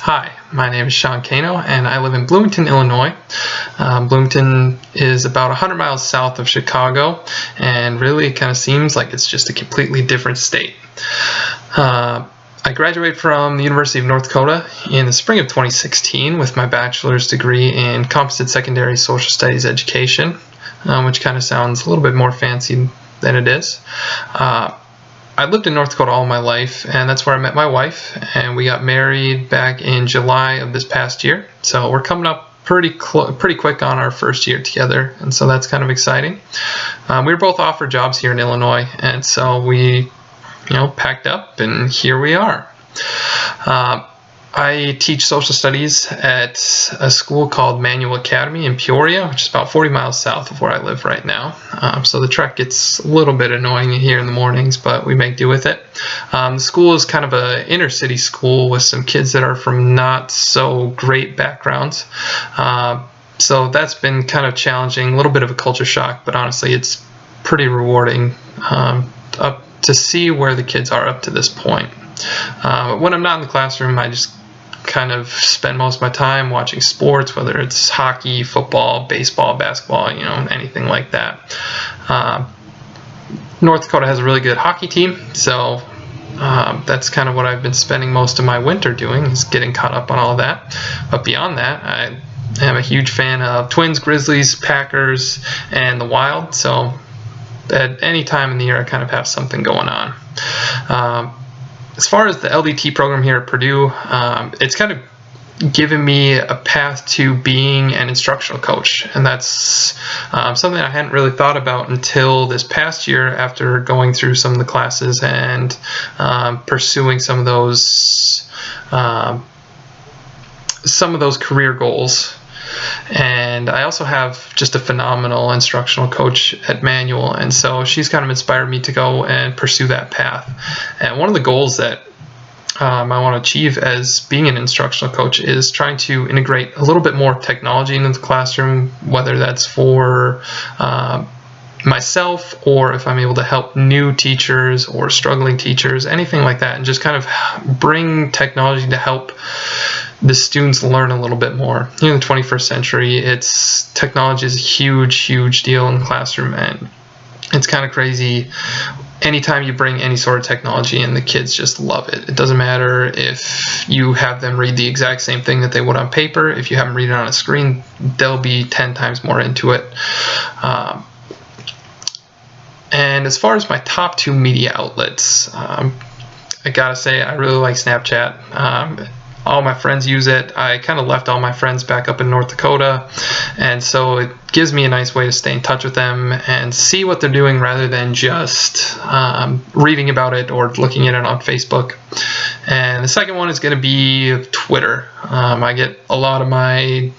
Hi, my name is Cano, and I live in Bloomington, Illinois. Bloomington is about 100 miles south of Chicago, and really it kind of seems like it's just a completely different state. I graduated from the University of North Dakota in the spring of 2016 with my bachelor's degree in composite secondary social studies education, which kind of sounds a little bit more fancy than it is. I lived in North Dakota all my life, and that's where I met my wife, and we got married back in July of this past year. So we're coming up pretty quick on our first year together, and so that's kind of exciting. We were both offered jobs here in Illinois, and so we packed up, and here we are. I teach social studies at a school called Manual Academy in Peoria, which is about 40 miles south of where I live right now. So the trek gets a little bit annoying here in the mornings, but we make do with it. The school is kind of an inner city school with some kids that are from not so great backgrounds. So that's been kind of challenging, a little bit of a culture shock, but honestly it's pretty rewarding up to see where the kids are up to this point. When I'm not in the classroom, I just kind of spend most of my time watching sports, whether it's hockey, football, baseball, basketball, anything like that. North Dakota has a really good hockey team, so that's kind of what I've been spending most of my winter doing, is getting caught up on all of that. But beyond that, I am a huge fan of Twins, Grizzlies, Packers, and the Wild, so at any time in the year I kind of have something going on. As far as the LDT program here at Purdue, it's kind of given me a path to being an instructional coach, and that's something I hadn't really thought about until this past year after going through some of the classes and pursuing some of those career goals. And I also have just a phenomenal instructional coach at Manual, and so she's kind of inspired me to go and pursue that path. And one of the goals that I want to achieve as being an instructional coach is trying to integrate a little bit more technology into the classroom, whether that's for myself or if I'm able to help new teachers or struggling teachers, anything like that, and just kind of bring technology to help the students learn a little bit more. In the 21st century, technology is a huge deal in the classroom, and it's kind of crazy. Anytime you bring any sort of technology in, the kids just love it. It doesn't matter if you have them read the exact same thing that they would on paper. If you have them read it on a screen, they'll be 10 times more into it. And as far as my top two media outlets, I gotta say I really like Snapchat. All my friends use it. I kind of left all my friends back up in North Dakota, and so it gives me a nice way to stay in touch with them and see what they're doing rather than just reading about it or looking at it on Facebook. And the second one is going to be Twitter. I get a lot of my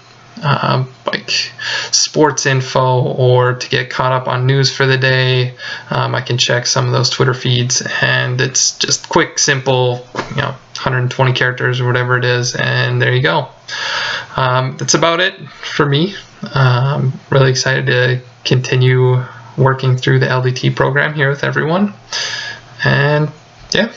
sports info, or to get caught up on news for the day. I can check some of those Twitter feeds, and it's just quick, simple, 120 characters or whatever it is, and there you go. That's about it for me. Really excited to continue working through the LDT program here with everyone, and yeah.